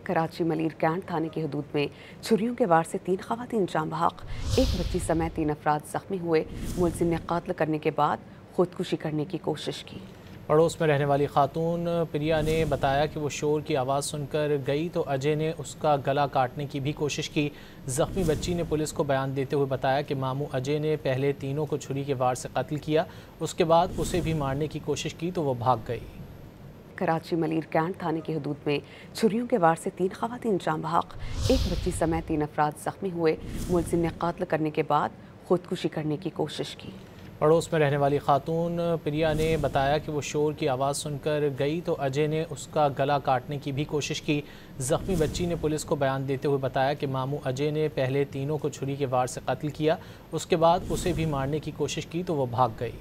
Karachi Malir cantt थाने की हदूद में छुरियों के वार से 3 खवातीन जाँ बहक, एक बच्ची समेत 3 अफराद जख्मी हुए। मुलजिम ने कत्ल करने के बाद खुदकुशी करने की कोशिश की। पड़ोस में रहने वाली खातून प्रिया ने बताया कि वो शोर की आवाज़ सुनकर गई तो अजय ने उसका गला काटने की भी कोशिश की। जख्मी बच्ची ने पुलिस को बयान देते हुए बताया कि मामू अजय ने पहले तीनों को छुरी के वार से कत्ल किया, उसके बाद उसे भी मारने की कोशिश की तो वो भाग गई। कराची मलीर कैंट थाने की हदूद में छुरियों के वार से 3 खवातीन जाँ बहक, एक बच्ची समेत 3 अफराद जख्मी हुए। मुलजिम ने कत्ल करने के बाद खुदकुशी करने की कोशिश की। पड़ोस में रहने वाली खातून प्रिया ने बताया कि वो शोर की आवाज़ सुनकर गई तो अजय ने उसका गला काटने की भी कोशिश की। जख्मी बच्ची ने पुलिस को बयान देते हुए बताया कि मामू अजय ने पहले तीनों को छुरी के वार से कत्ल किया, उसके बाद उसे भी मारने की कोशिश की तो वो भाग गई।